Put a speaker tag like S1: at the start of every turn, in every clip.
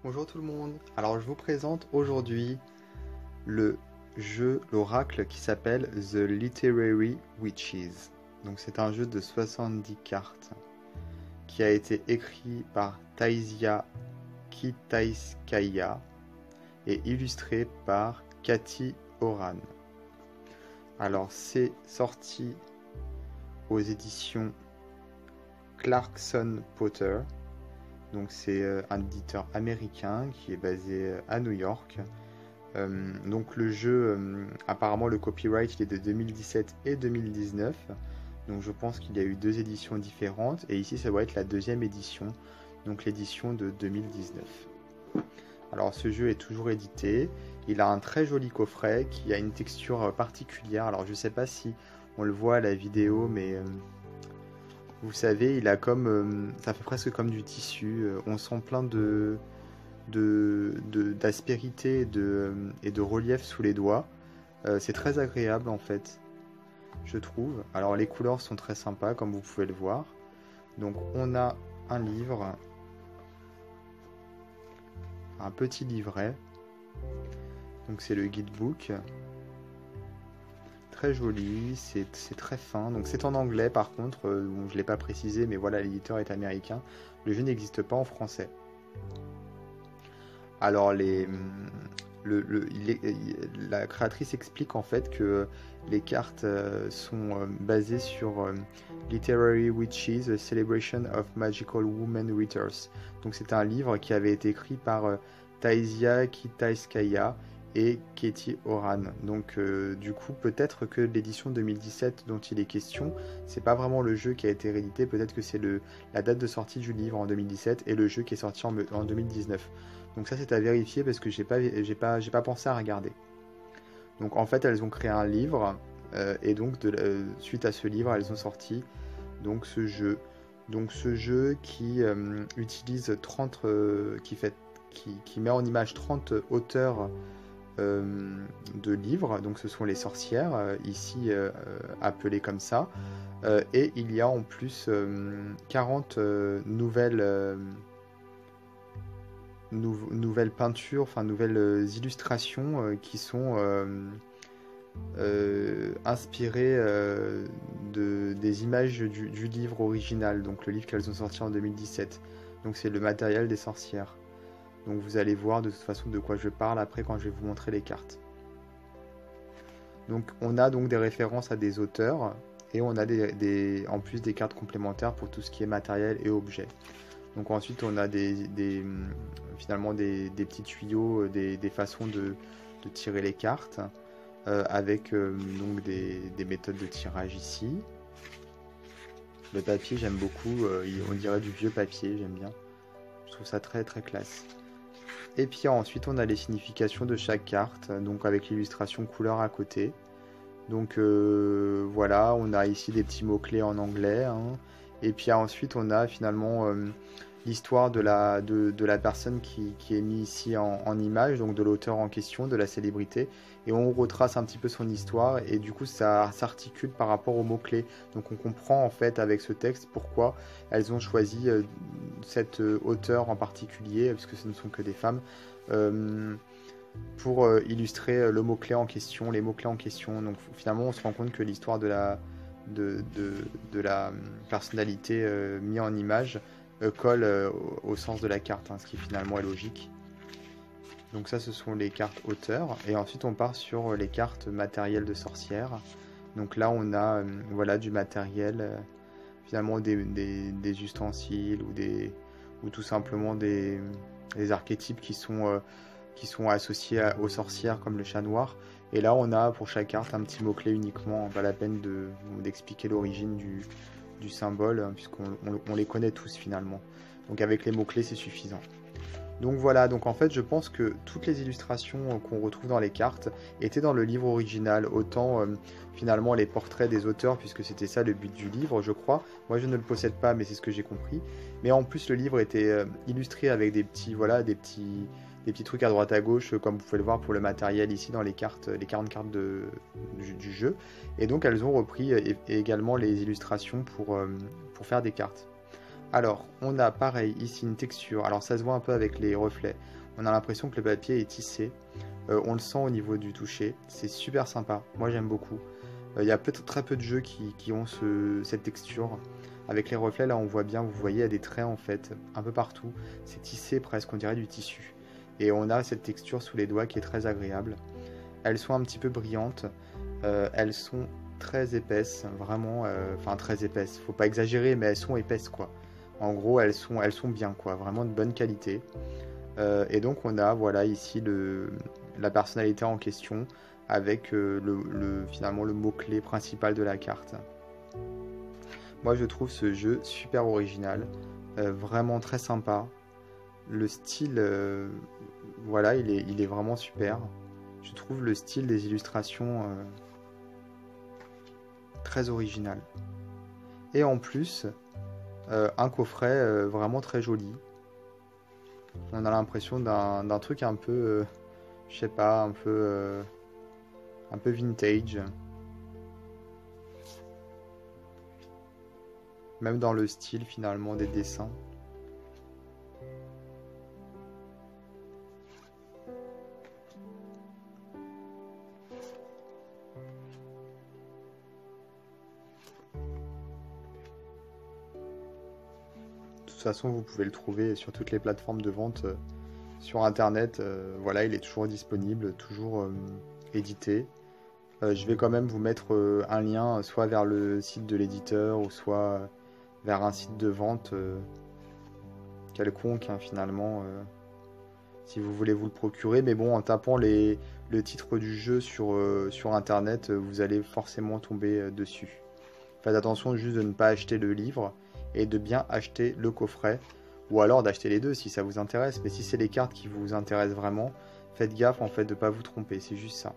S1: Bonjour tout le monde. Alors je vous présente aujourd'hui le jeu, l'oracle qui s'appelle The Literary Witches. Donc c'est un jeu de 70 cartes qui a été écrit par Taisia Kitaiskaya et illustré par Cathy Oran. Alors c'est sorti aux éditions Clarkson Potter. Donc c'est un éditeur américain qui est basé à New York. Donc le jeu, apparemment le copyright il est de 2017 et 2019. Donc je pense qu'il y a eu deux éditions différentes. Et ici ça doit être la deuxième édition, donc l'édition de 2019. Alors ce jeu est toujours édité. Il a un très joli coffret qui a une texture particulière. Alors je sais pas si on le voit à la vidéo, mais vous savez, il a comme, ça fait presque comme du tissu. On sent plein d'aspérité et de relief sous les doigts. C'est très agréable en fait, je trouve. Alors les couleurs sont très sympas comme vous pouvez le voir. Donc on a un livre, un petit livret. Donc c'est le guidebook. Très joli, c'est très fin. Donc c'est en anglais par contre, bon, je ne l'ai pas précisé, mais voilà, l'éditeur est américain. Le jeu n'existe pas en français. Alors la créatrice explique en fait que les cartes sont basées sur Literary Witches, A Celebration of Magical Women Readers. Donc c'est un livre qui avait été écrit par Taisia Kitaiskaya et Katie Oran. Donc du coup peut-être que l'édition 2017 dont il est question, c'est pas vraiment le jeu qui a été réédité, peut-être que c'est la date de sortie du livre en 2017 et le jeu qui est sorti en 2019. Donc ça c'est à vérifier parce que j'ai pas pensé à regarder. Donc en fait elles ont créé un livre et donc suite à ce livre elles ont sorti donc ce jeu. Donc ce jeu qui utilise 30 qui met en image 30 auteurs de livres, donc ce sont les sorcières, ici appelées comme ça, et il y a en plus 40 nouvelles peintures, enfin nouvelles illustrations qui sont inspirées des images du livre original, donc le livre qu'elles ont sorti en 2017. Donc c'est le matériel des sorcières. Donc vous allez voir de toute façon de quoi je parle après quand je vais vous montrer les cartes. Donc on a donc des références à des auteurs et on a en plus des cartes complémentaires pour tout ce qui est matériel et objets. Donc ensuite on a finalement des petits tuyaux, des façons de tirer les cartes avec donc des méthodes de tirage ici. Le papier j'aime beaucoup, on dirait du vieux papier, j'aime bien. Je trouve ça très très classe. Et puis ensuite on a les significations de chaque carte, donc avec l'illustration couleur à côté. Donc voilà, on a ici des petits mots-clés en anglais, hein. Et puis ensuite on a finalement l'histoire de la personne qui est mise ici en image, donc de l'auteur en question, de la célébrité. Et on retrace un petit peu son histoire et du coup ça s'articule par rapport aux mots-clés. Donc on comprend en fait avec ce texte pourquoi elles ont choisi cette auteure en particulier, puisque ce ne sont que des femmes, euh, pour illustrer le mot-clé en question, les mots-clés en question. Donc finalement on se rend compte que l'histoire de la personnalité mise en image colle au sens de la carte, hein, ce qui finalement est logique. Donc ça ce sont les cartes auteurs et ensuite on part sur les cartes matérielles de sorcières. Donc là on a voilà du matériel, finalement des ustensiles ou tout simplement des archétypes qui sont associés aux sorcières comme le chat noir. Et là on a pour chaque carte un petit mot-clé uniquement, pas la peine d'expliquer l'origine du symbole, hein, puisqu'on les connaît tous finalement. Donc avec les mots-clés c'est suffisant. Donc voilà, donc en fait je pense que toutes les illustrations qu'on retrouve dans les cartes étaient dans le livre original, autant finalement les portraits des auteurs, puisque c'était ça le but du livre je crois. Moi je ne le possède pas mais c'est ce que j'ai compris. Mais en plus le livre était illustré avec des petits, voilà, des petits trucs à droite à gauche, comme vous pouvez le voir pour le matériel ici dans les cartes, les 40 cartes du jeu. Et donc elles ont repris également les illustrations pour faire des cartes. Alors, on a pareil ici une texture. Alors, ça se voit un peu avec les reflets. On a l'impression que le papier est tissé. On le sent au niveau du toucher. C'est super sympa. Moi, j'aime beaucoup. Il y a très peu de jeux qui ont cette texture. Avec les reflets, là, on voit bien, vous voyez, il y a des traits en fait, un peu partout. C'est tissé presque, on dirait du tissu. Et on a cette texture sous les doigts qui est très agréable. Elles sont un petit peu brillantes. Elles sont très épaisses, vraiment. Enfin, très épaisses. Faut pas exagérer, mais elles sont épaisses, quoi. En gros, elles sont bien, quoi. Vraiment de bonne qualité. Et donc, on a, voilà, ici la personnalité en question avec finalement le mot-clé principal de la carte. Moi, je trouve ce jeu super original, vraiment très sympa. Le style, voilà, il est vraiment super. Je trouve le style des illustrations très original. Et en plus, un coffret vraiment très joli. On a l'impression d'un truc un peu, je sais pas, un peu vintage. Même dans le style finalement des dessins. De toute façon, vous pouvez le trouver sur toutes les plateformes de vente sur internet. Voilà, il est toujours disponible, toujours édité. Je vais quand même vous mettre un lien soit vers le site de l'éditeur ou soit vers un site de vente quelconque, hein, finalement, si vous voulez vous le procurer. Mais bon, en tapant le titre du jeu sur internet, vous allez forcément tomber dessus. Faites attention juste de ne pas acheter le livre et de bien acheter le coffret, ou alors d'acheter les deux si ça vous intéresse. Mais si c'est les cartes qui vous intéressent vraiment, faites gaffe en fait de ne pas vous tromper, c'est juste ça.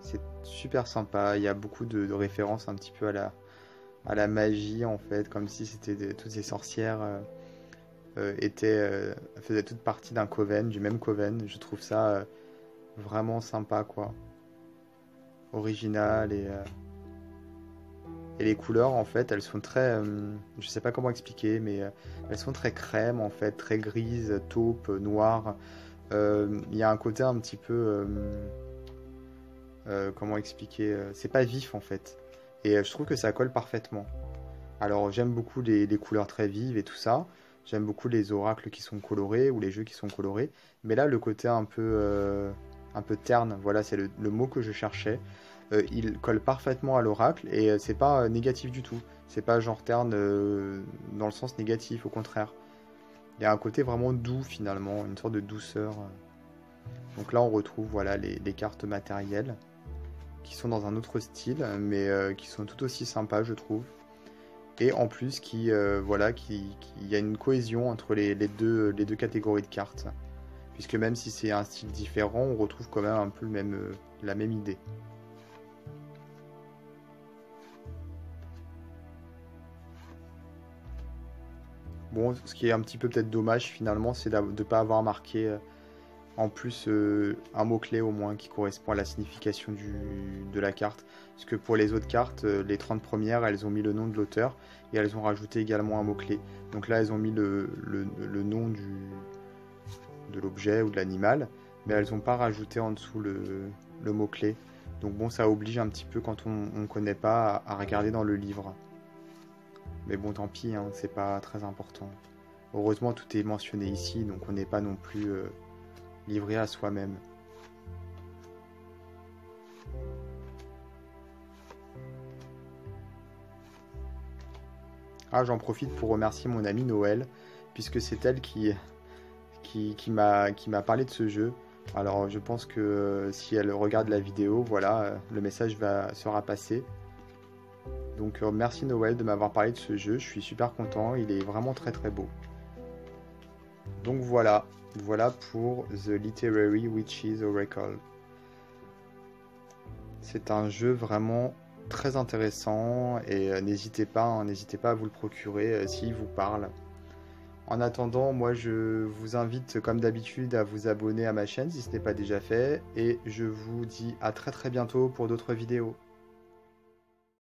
S1: C'est super sympa, il y a beaucoup de références un petit peu à la magie en fait, comme si toutes ces sorcières faisaient toutes partie d'un coven, du même coven. Je trouve ça vraiment sympa quoi, original et les couleurs en fait elles sont très, je sais pas comment expliquer, mais elles sont très crème en fait, très grises, taupe, noire. Il y a un côté un petit peu comment expliquer, c'est pas vif en fait. Et je trouve que ça colle parfaitement. Alors j'aime beaucoup les couleurs très vives et tout ça. J'aime beaucoup les oracles qui sont colorés ou les jeux qui sont colorés. Mais là, le côté un peu terne, voilà, c'est le mot que je cherchais. Il colle parfaitement à l'oracle et c'est pas négatif du tout. C'est pas genre terne dans le sens négatif, au contraire. Il y a un côté vraiment doux finalement, une sorte de douceur. Donc là, on retrouve voilà les cartes matérielles qui sont dans un autre style, mais qui sont tout aussi sympas, je trouve. Et en plus, voilà, il y a une cohésion entre les deux catégories de cartes. Puisque même si c'est un style différent, on retrouve quand même un peu la même idée. Bon, ce qui est un petit peu peut-être dommage finalement, c'est de ne pas avoir marqué en plus un mot-clé au moins qui correspond à la signification de la carte. Parce que pour les autres cartes, les 30 premières, elles ont mis le nom de l'auteur et elles ont rajouté également un mot-clé. Donc là, elles ont mis le nom de l'objet ou de l'animal, mais elles n'ont pas rajouté en dessous le mot-clé. Donc bon, ça oblige un petit peu quand on ne connaît pas à regarder dans le livre. Mais bon, tant pis, hein, c'est pas très important. Heureusement, tout est mentionné ici, donc on n'est pas non plus livré à soi-même. Ah, j'en profite pour remercier mon amie Noël, puisque c'est elle qui m'a parlé de ce jeu. Alors je pense que si elle regarde la vidéo, voilà, le message sera passé. Donc merci Noël de m'avoir parlé de ce jeu, je suis super content, il est vraiment très très beau. Donc voilà pour The Literary Witches Oracle. C'est un jeu vraiment très intéressant et n'hésitez pas à vous le procurer s'il vous parle. En attendant, moi je vous invite comme d'habitude à vous abonner à ma chaîne si ce n'est pas déjà fait et je vous dis à très très bientôt pour d'autres vidéos.